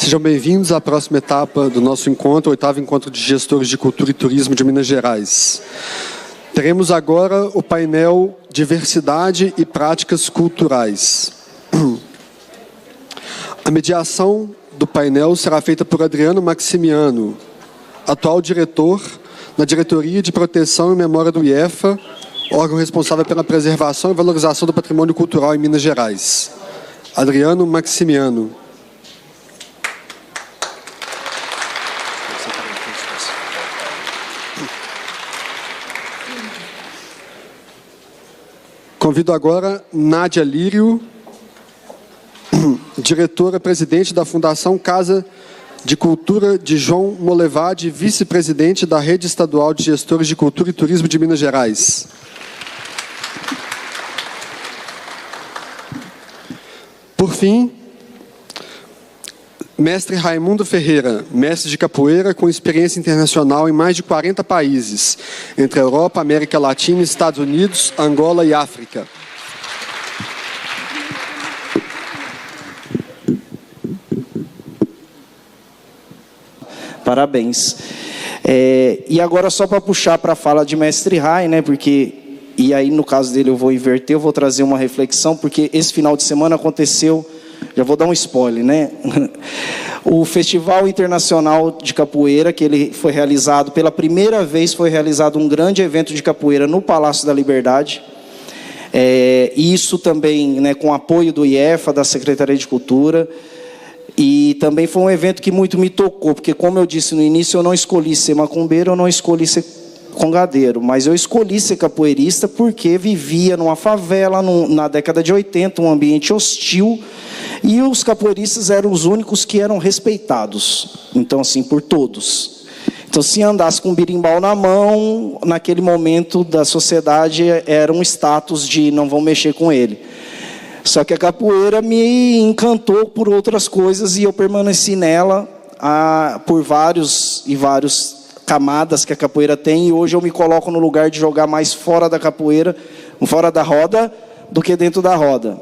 Sejam bem-vindos à próxima etapa do nosso encontro, o 8º Encontro de Gestores de Cultura e Turismo de Minas Gerais. Teremos agora o painel Diversidade e Práticas Culturais. A mediação do painel será feita por Adriano Maximiano, atual diretor na Diretoria de Proteção e Memória do IEFA, órgão responsável pela preservação e valorização do patrimônio cultural em Minas Gerais. Adriano Maximiano. Convido agora Nádia Lírio, diretora-presidente da Fundação Casa de Cultura de João Molevade, vice-presidente da Rede Estadual de Gestores de Cultura e Turismo de Minas Gerais. Por fim, mestre Raimundo Ferreira, mestre de capoeira com experiência internacional em mais de 40 países, entre a Europa, América Latina, Estados Unidos, Angola e África. Parabéns. E agora, só para puxar para a fala de mestre Rai, né, porque, e aí no caso dele eu vou inverter, eu vou trazer uma reflexão, porque esse final de semana aconteceu, já vou dar um spoiler, né? O Festival Internacional de Capoeira, que ele foi realizado, pela primeira vez foi realizado um grande evento de capoeira no Palácio da Liberdade. Isso também, né, com apoio do IEFA, da Secretaria de Cultura. E também foi um evento que muito me tocou, porque, como eu disse no início, eu não escolhi ser macumbeiro, eu não escolhi ser congadeiro, mas eu escolhi ser capoeirista porque vivia numa favela, na década de 80, um ambiente hostil, e os capoeiristas eram os únicos que eram respeitados, então assim, por todos. Então, se andasse com um birimbau na mão, naquele momento da sociedade, era um status de não vão mexer com ele. Só que a capoeira me encantou por outras coisas e eu permaneci nela por vários camadas que a capoeira tem, e hoje eu me coloco no lugar de jogar mais fora da capoeira, fora da roda, do que dentro da roda.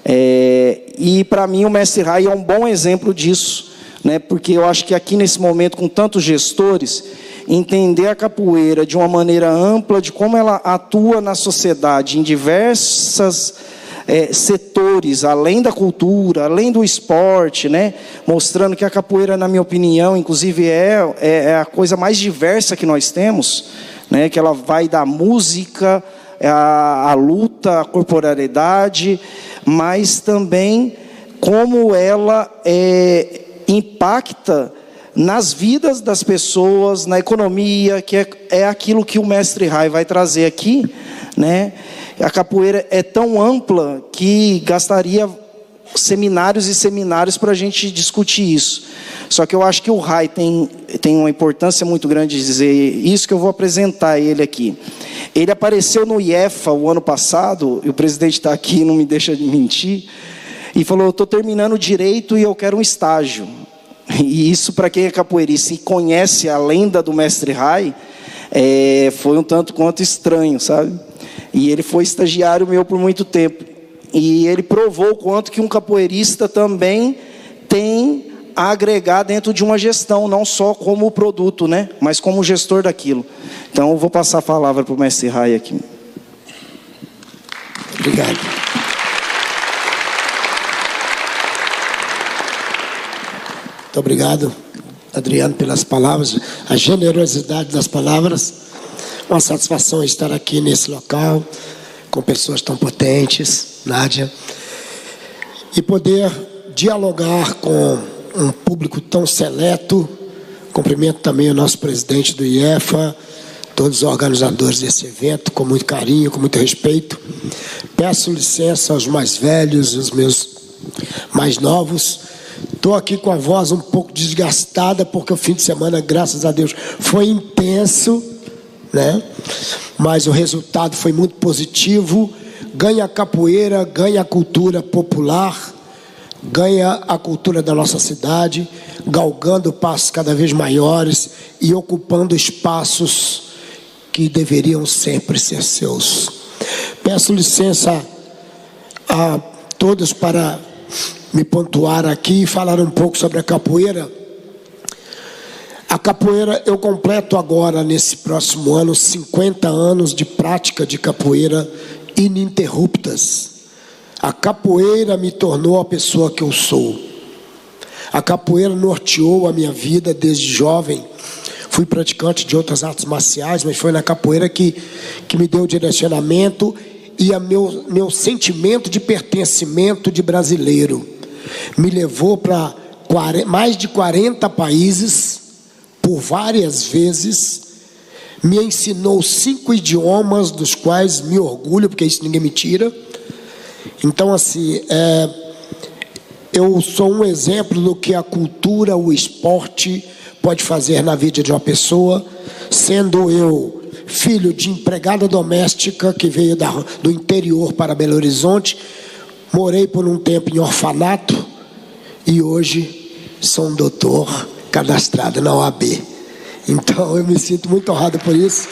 E para mim o mestre Rai é um bom exemplo disso, né? Porque eu acho que aqui nesse momento, com tantos gestores, entender a capoeira de uma maneira ampla, de como ela atua na sociedade, em diversas setores, além da cultura, além do esporte, né? Mostrando que a capoeira, na minha opinião, inclusive é a coisa mais diversa que nós temos, né? Que ela vai da música, a luta, a corporalidade, mas também como ela impacta nas vidas das pessoas, na economia, que é aquilo que o mestre Rai vai trazer aqui, né? A capoeira é tão ampla que gastaria seminários e seminários para a gente discutir isso. Só que eu acho que o Rai tem uma importância muito grande de dizer isso, que eu vou apresentar ele aqui. Ele apareceu no IEFA o ano passado, e o presidente está aqui, não me deixa de mentir, e falou: eu estou terminando direito e eu quero um estágio. E isso, para quem é capoeirista e conhece a lenda do mestre Rai, foi um tanto quanto estranho, sabe? E ele foi estagiário meu por muito tempo. E ele provou o quanto que um capoeirista também tem a agregar dentro de uma gestão, não só como produto, né? Mas como gestor daquilo. Então, eu vou passar a palavra para o mestre Rai aqui. Obrigado. Muito obrigado, Adriano, pelas palavras, a generosidade das palavras. Uma satisfação estar aqui nesse local, com pessoas tão potentes, Nádia, e poder dialogar com um público tão seleto. Cumprimento também o nosso presidente do IEFA, todos os organizadores desse evento, com muito carinho, com muito respeito. Peço licença aos mais velhos, aos meus mais novos. Estou aqui com a voz um pouco desgastada, porque o fim de semana, graças a Deus, foi intenso, né? Mas o resultado foi muito positivo. Ganha a capoeira, ganha a cultura popular, ganha a cultura da nossa cidade, galgando passos cada vez maiores e ocupando espaços que deveriam sempre ser seus. Peço licença a todos para me pontuar aqui e falar um pouco sobre a capoeira. A capoeira, eu completo agora, nesse próximo ano, 50 anos de prática de capoeira ininterruptas. A capoeira me tornou a pessoa que eu sou. A capoeira norteou a minha vida desde jovem. Fui praticante de outras artes marciais, mas foi na capoeira que me deu direcionamento e meu sentimento de pertencimento de brasileiro. Me levou para mais de 40 países, por várias vezes. Me ensinou 5 idiomas, dos quais me orgulho, porque isso ninguém me tira. Então, assim, eu sou um exemplo do que a cultura, o esporte pode fazer na vida de uma pessoa, sendo eu filho de empregada doméstica que veio do interior para Belo Horizonte, morei por um tempo em orfanato e hoje sou um doutor cadastrado na OAB. Então eu me sinto muito honrado por isso.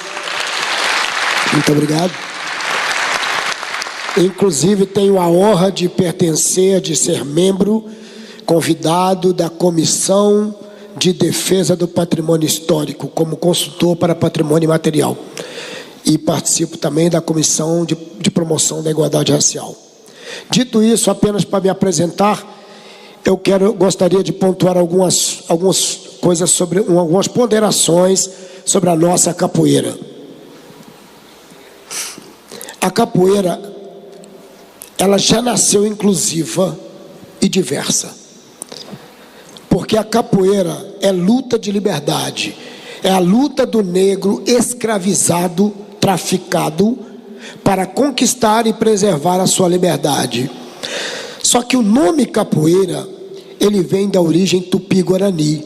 Muito obrigado. Inclusive tenho a honra de pertencer, de ser membro convidado da Comissão de Defesa do Patrimônio Histórico, como consultor para patrimônio material. E participo também da Comissão de Promoção da Igualdade Racial. Dito isso, apenas para me apresentar, eu gostaria de pontuar algumas coisas algumas ponderações sobre a nossa capoeira. A capoeira, ela já nasceu inclusiva e diversa. Porque a capoeira é luta de liberdade, é a luta do negro escravizado, traficado, para conquistar e preservar a sua liberdade. Só que o nome capoeira, ele vem da origem tupi-guarani,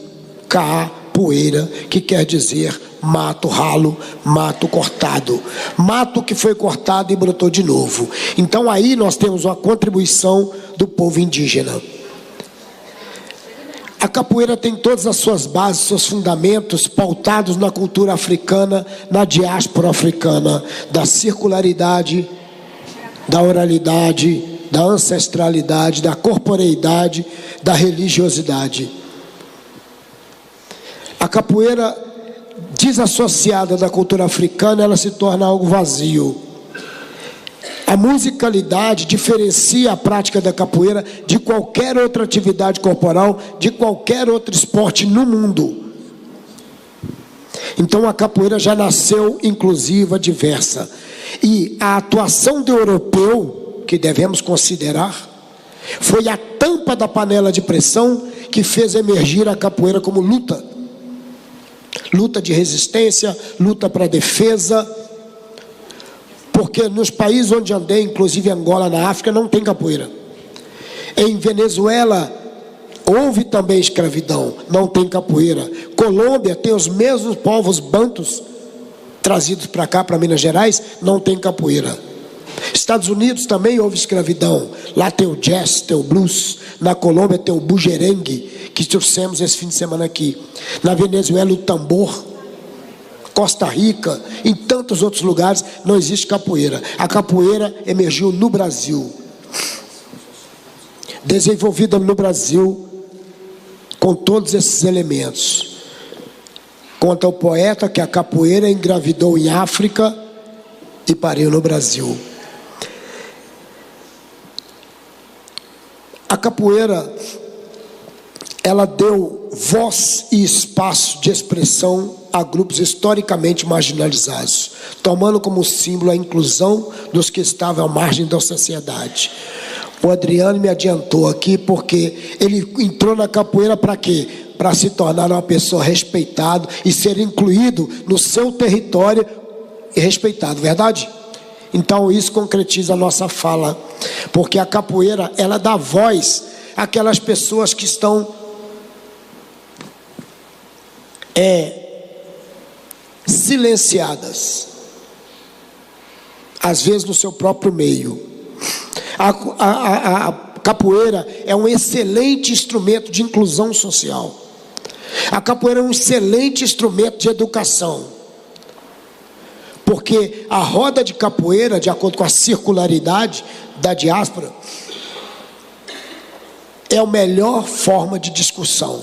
capoeira, que quer dizer mato ralo, mato cortado, mato que foi cortado e brotou de novo. Então aí nós temos uma contribuição do povo indígena. A capoeira tem todas as suas bases, seus fundamentos pautados na cultura africana, na diáspora africana, da circularidade, da oralidade, da ancestralidade, da corporeidade, da religiosidade. A capoeira, desassociada da cultura africana, ela se torna algo vazio. A musicalidade diferencia a prática da capoeira de qualquer outra atividade corporal, de qualquer outro esporte no mundo. Então a capoeira já nasceu inclusiva, diversa. E a atuação do europeu, que devemos considerar, foi a tampa da panela de pressão que fez emergir a capoeira como luta. Luta de resistência, luta para defesa. Porque nos países onde andei, inclusive Angola, na África, não tem capoeira. Em Venezuela, houve também escravidão, não tem capoeira. Colômbia tem os mesmos povos bantus trazidos para cá, para Minas Gerais, não tem capoeira. Estados Unidos também houve escravidão. Lá tem o jazz, tem o blues. Na Colômbia tem o bujerengue, que trouxemos esse fim de semana aqui. Na Venezuela, o tambor. Costa Rica, em tantos outros lugares, não existe capoeira. A capoeira emergiu no Brasil. Desenvolvida no Brasil, com todos esses elementos. Conta o poeta que a capoeira engravidou em África e pariu no Brasil. A capoeira, ela deu voz e espaço de expressão a grupos historicamente marginalizados, tomando como símbolo a inclusão dos que estavam à margem da sociedade. O Adriano me adiantou aqui porque ele entrou na capoeira para quê? Para se tornar uma pessoa respeitada e ser incluído no seu território e respeitado, verdade? Então isso concretiza a nossa fala, porque a capoeira, ela dá voz àquelas pessoas que estão silenciadas, às vezes no seu próprio meio. A capoeira é um excelente instrumento de inclusão social. A capoeira é um excelente instrumento de educação, porque a roda de capoeira, de acordo com a circularidade da diáspora, é a melhor forma de discussão.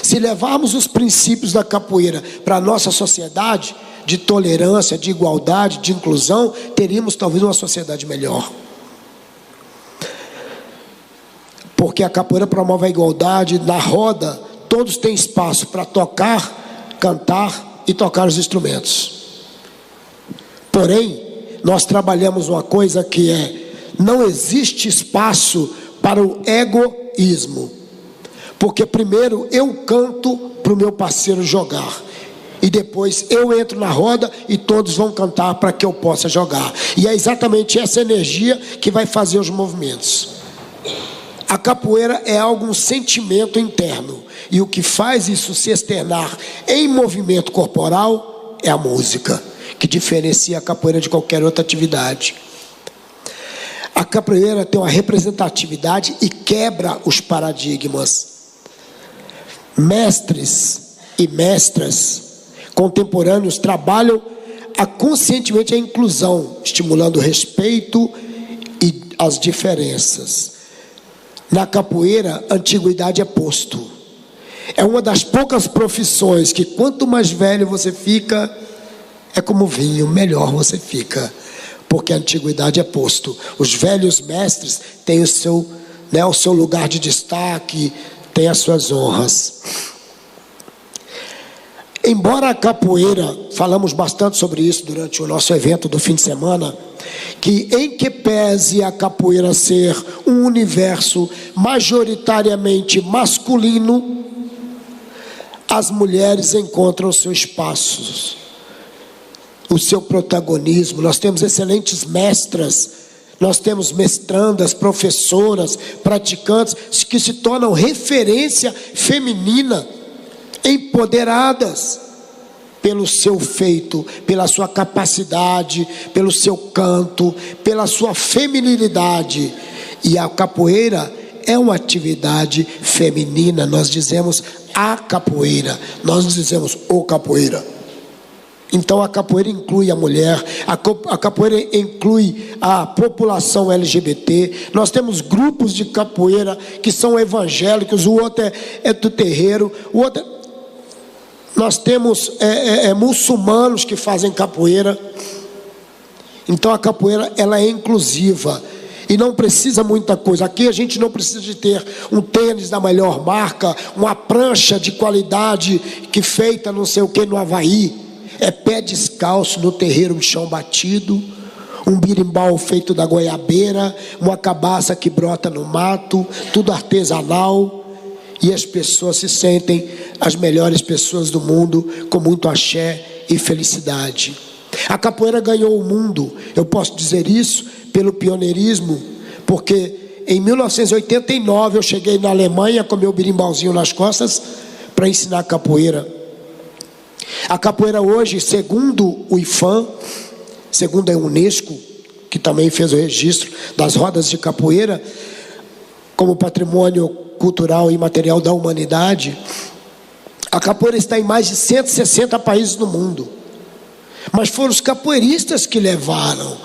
Se levarmos os princípios da capoeira para a nossa sociedade, de tolerância, de igualdade, de inclusão, teríamos talvez uma sociedade melhor. Porque a capoeira promove a igualdade. Na roda, todos têm espaço para tocar, cantar e tocar os instrumentos. Porém, nós trabalhamos uma coisa que não existe espaço para o egoísmo. Porque primeiro eu canto para o meu parceiro jogar, e depois eu entro na roda e todos vão cantar para que eu possa jogar. E é exatamente essa energia que vai fazer os movimentos. A capoeira é um sentimento interno, e o que faz isso se externar em movimento corporal é a música, que diferencia a capoeira de qualquer outra atividade. A capoeira tem uma representatividade e quebra os paradigmas. Mestres e mestras contemporâneos trabalham conscientemente a inclusão, estimulando o respeito e as diferenças. Na capoeira, a antiguidade é posto. É uma das poucas profissões que quanto mais velho você fica, é como vinho, melhor você fica. Porque a antiguidade é posto. Os velhos mestres têm o seu lugar de destaque, têm as suas honras. Embora a capoeira, falamos bastante sobre isso durante o nosso evento do fim de semana, que em que pese a capoeira ser um universo majoritariamente masculino, as mulheres encontram seus espaços, o seu protagonismo. Nós temos excelentes mestras, nós temos mestrandas, professoras, praticantes que se tornam referência feminina, empoderadas pelo seu feito, pela sua capacidade, pelo seu canto, pela sua feminilidade. E a capoeira é uma atividade feminina. Nós dizemos a capoeira, nós dizemos o capoeira. Então a capoeira inclui a mulher, a capoeira inclui a população LGBT. Nós temos grupos de capoeira que são evangélicos, o outro é do terreiro, o outro nós temos muçulmanos que fazem capoeira. Então a capoeira, ela é inclusiva e não precisa muita coisa. Aqui a gente não precisa de ter um tênis da melhor marca, uma prancha de qualidade que feita não sei o que no Havaí. É pé descalço no terreiro, chão batido, um birimbau feito da goiabeira, uma cabaça que brota no mato, tudo artesanal. E as pessoas se sentem as melhores pessoas do mundo, com muito axé e felicidade. A capoeira ganhou o mundo, eu posso dizer isso pelo pioneirismo, porque em 1989 eu cheguei na Alemanha com meu birimbauzinho nas costas para ensinar capoeira. A capoeira hoje, segundo o IFAM, segundo a Unesco, que também fez o registro das rodas de capoeira como patrimônio cultural e material da humanidade, a capoeira está em mais de 160 países no mundo. Mas foram os capoeiristas que levaram.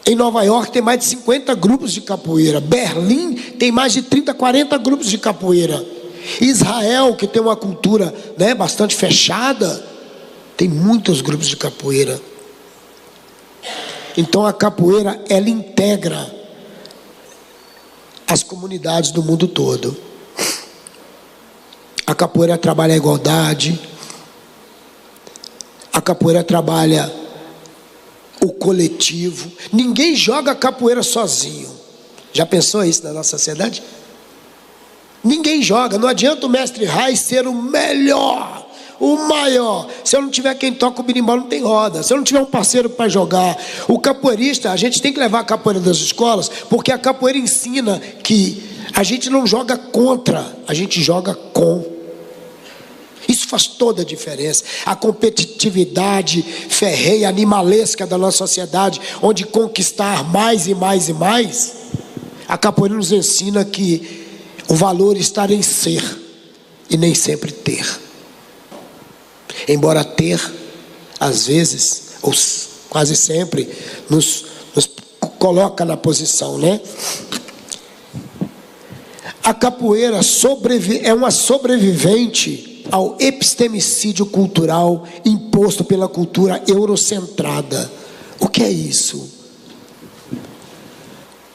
Em Nova York tem mais de 50 grupos de capoeira. Berlim tem mais de 30, 40 grupos de capoeira. Israel, que tem uma cultura bastante fechada, tem muitos grupos de capoeira. Então a capoeira, ela integra as comunidades do mundo todo. A capoeira trabalha a igualdade. A capoeira trabalha o coletivo. Ninguém joga capoeira sozinho. Já pensou isso na nossa sociedade? Ninguém joga. Não adianta o mestre Rai ser o melhor, o maior. Se eu não tiver quem toca o berimbau, não tem roda. Se eu não tiver um parceiro para jogar. O capoeirista, a gente tem que levar a capoeira das escolas, porque a capoeira ensina que a gente não joga contra, a gente joga com. Isso faz toda a diferença. A competitividade ferrenha, animalesca da nossa sociedade, onde conquistar mais e mais e mais, a capoeira nos ensina que o valor está em ser e nem sempre ter. Embora ter, às vezes, ou quase sempre, nos coloca na posição, A capoeira é uma sobrevivente ao epistemicídio cultural imposto pela cultura eurocentrada. O que é isso?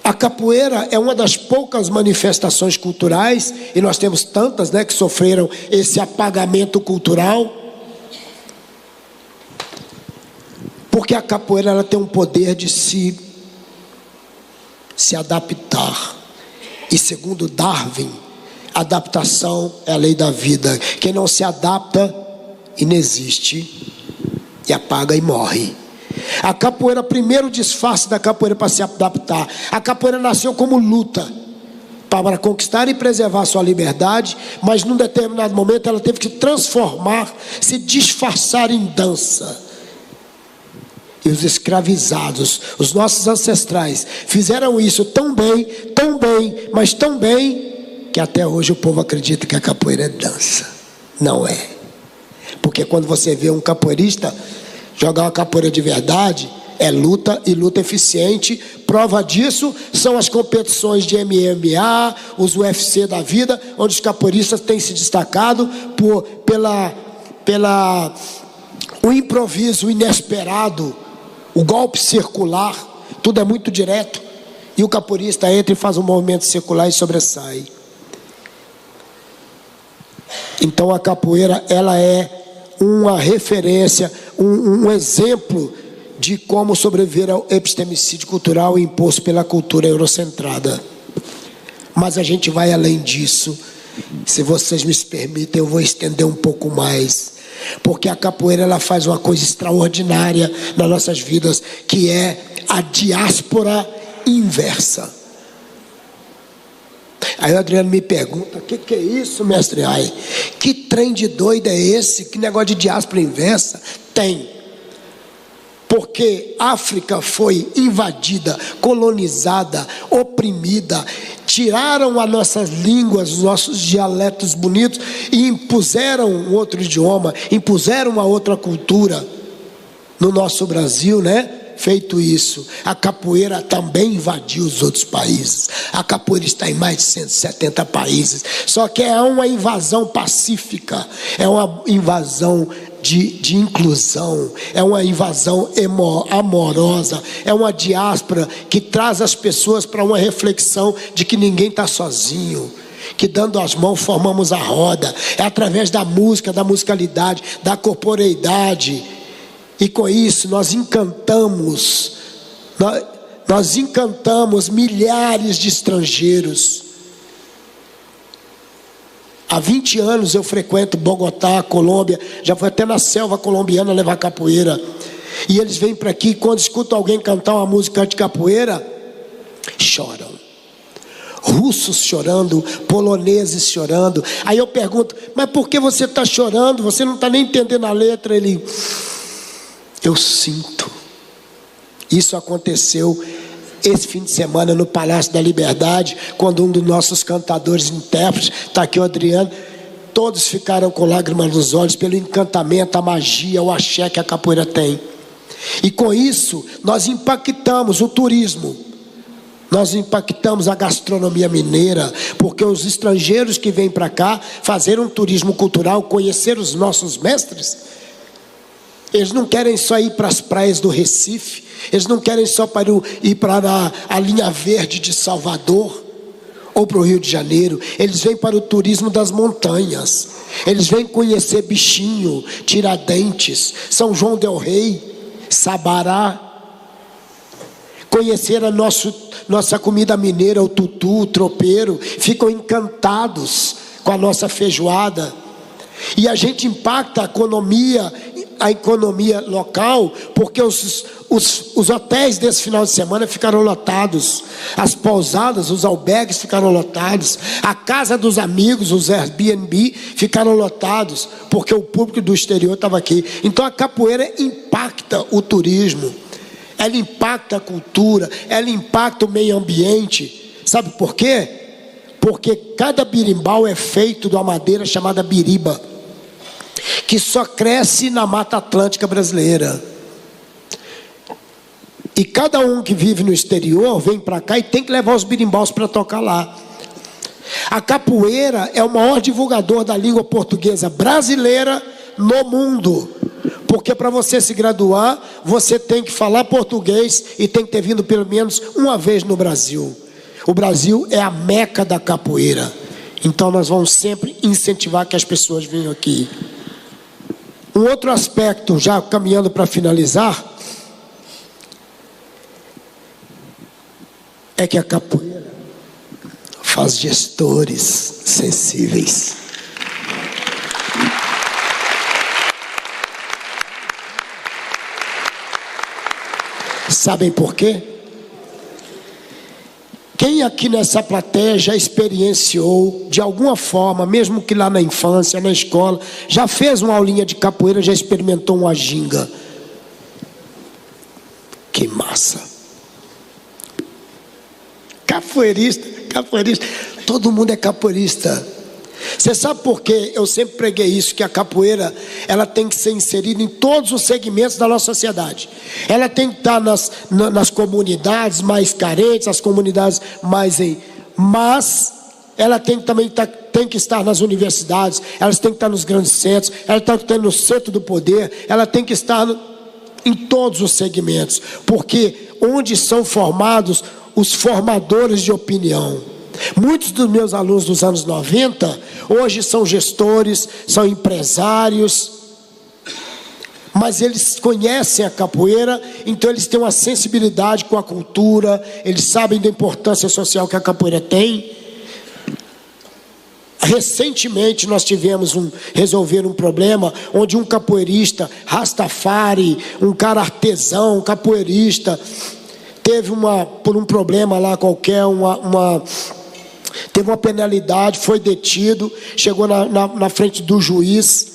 A capoeira é uma das poucas manifestações culturais, e nós temos tantas, né, que sofreram esse apagamento cultural, porque a capoeira ela tem um poder de se adaptar. E segundo Darwin, adaptação é a lei da vida. Quem não se adapta, inexiste, e apaga e morre. A capoeira, primeiro disfarce da capoeira para se adaptar. A capoeira nasceu como luta para conquistar e preservar sua liberdade, mas num determinado momento ela teve que transformar, se disfarçar em dança. E os escravizados, os nossos ancestrais, fizeram isso tão bem, mas tão bem, que até hoje o povo acredita que a capoeira é dança. Não é. Porque quando você vê um capoeirista jogar uma capoeira de verdade, é luta e luta eficiente. Prova disso são as competições de MMA, os UFC da vida, onde os capoeiristas têm se destacado pela o improviso inesperado, o golpe circular, tudo é muito direto, e o capoeirista entra e faz um movimento circular e sobressai. Então a capoeira, ela é uma referência, um exemplo de como sobreviver ao epistemicídio cultural imposto pela cultura eurocentrada. Mas a gente vai além disso. Se vocês me permitem, eu vou estender um pouco mais, porque a capoeira ela faz uma coisa extraordinária nas nossas vidas, que é a diáspora inversa. Aí o Adriano me pergunta: o que é isso, mestre Rai? Que trem de doido é esse? Que negócio de diáspora inversa? Tem. Porque África foi invadida, colonizada, oprimida, tiraram as nossas línguas, os nossos dialetos bonitos e impuseram um outro idioma, impuseram uma outra cultura no nosso Brasil, né? Feito isso, a capoeira também invadiu os outros países. A capoeira está em mais de 170 países. Só que é uma invasão pacífica, é uma invasão de inclusão, é uma invasão amorosa, é uma diáspora que traz as pessoas para uma reflexão de que ninguém está sozinho, que dando as mãos formamos a roda. É através da música, da musicalidade, da corporeidade. E com isso nós encantamos milhares de estrangeiros. Há 20 anos eu frequento Bogotá, Colômbia, já fui até na selva colombiana levar capoeira. E eles vêm para aqui, quando escutam alguém cantar uma música de capoeira, choram. Russos chorando, poloneses chorando. Aí eu pergunto: mas por que você está chorando? Você não está nem entendendo a letra. Ele: eu sinto. Isso aconteceu esse fim de semana no Palácio da Liberdade, quando um dos nossos cantadores intérpretes, está aqui o Adriano, todos ficaram com lágrimas nos olhos pelo encantamento, a magia, o axé que a capoeira tem. E com isso nós impactamos o turismo, nós impactamos a gastronomia mineira, porque os estrangeiros que vêm para cá fazer um turismo cultural, conhecer os nossos mestres, eles não querem só ir para as praias do Recife, eles não querem só ir para a linha verde de Salvador ou para o Rio de Janeiro. Eles vêm para o turismo das montanhas, eles vêm conhecer Bichinho, Tiradentes, São João del Rei, Sabará, conhecer a nossa comida mineira, o tutu, o tropeiro. Ficam encantados com a nossa feijoada. E a gente impacta a economia local, porque os hotéis desse final de semana ficaram lotados, as pousadas, os albergues ficaram lotados, a casa dos amigos, os Airbnb ficaram lotados, porque o público do exterior estava aqui. Então a capoeira impacta o turismo, ela impacta a cultura, ela impacta o meio ambiente. Sabe por quê? Porque cada birimbau é feito de uma madeira chamada biriba, que só cresce na Mata Atlântica brasileira. E cada um que vive no exterior vem para cá e tem que levar os birimbaus para tocar lá. A capoeira é o maior divulgador da língua portuguesa brasileira no mundo. Porque para você se graduar, você tem que falar português e tem que ter vindo pelo menos uma vez no Brasil. O Brasil é a meca da capoeira. Então nós vamos sempre incentivar que as pessoas venham aqui. Um outro aspecto, já caminhando para finalizar, é que a capoeira faz gestores sensíveis. Sabem por quê? Quem aqui nessa plateia já experienciou, de alguma forma, mesmo que lá na infância, na escola, já fez uma aulinha de capoeira, já experimentou uma ginga? Que massa! Capoeirista, todo mundo é capoeirista. Você sabe por quê? Eu sempre preguei isso, que a capoeira, ela tem que ser inserida em todos os segmentos da nossa sociedade. Ela tem que estar nas comunidades mais carentes, as comunidades mas ela tem que estar nas universidades, elas têm que estar nos grandes centros, ela tem que estar no centro do poder, ela tem que estar em todos os segmentos, porque onde são formados os formadores de opinião. Muitos dos meus alunos dos anos 90, hoje são gestores, são empresários, mas eles conhecem a capoeira, então eles têm uma sensibilidade com a cultura, eles sabem da importância social que a capoeira tem. Recentemente nós tivemos resolver um problema, onde um capoeirista, Rastafari, um cara artesão, um capoeirista, teve por um problema lá qualquer, teve uma penalidade, foi detido, chegou na frente do juiz,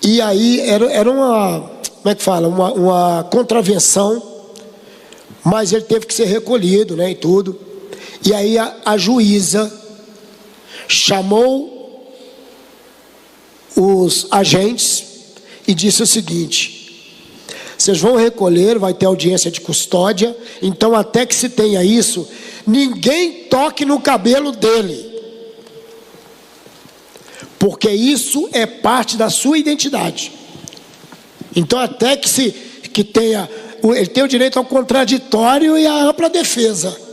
e aí era uma, como é que fala, uma contravenção, mas ele teve que ser recolhido, né, e tudo. E aí a juíza chamou os agentes e disse o seguinte: vocês vão recolher, vai ter audiência de custódia, então até que se tenha isso, ninguém toque no cabelo dele, porque isso é parte da sua identidade. Então até que tenha, ele tem o direito ao contraditório e à ampla defesa.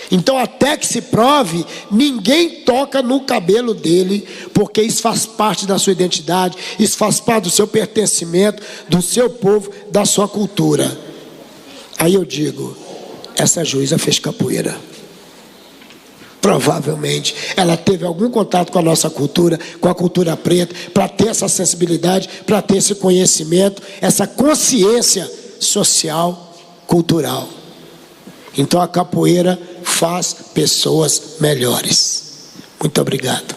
Então até que se prove, ninguém toca no cabelo dele, porque isso faz parte da sua identidade, isso faz parte do seu pertencimento, do seu povo, da sua cultura. Aí eu digo, essa juíza fez capoeira. Provavelmente ela teve algum contato com a nossa cultura, com a cultura preta, para ter essa sensibilidade, para ter esse conhecimento, essa consciência social, cultural. Então a capoeira faz pessoas melhores. Muito obrigado.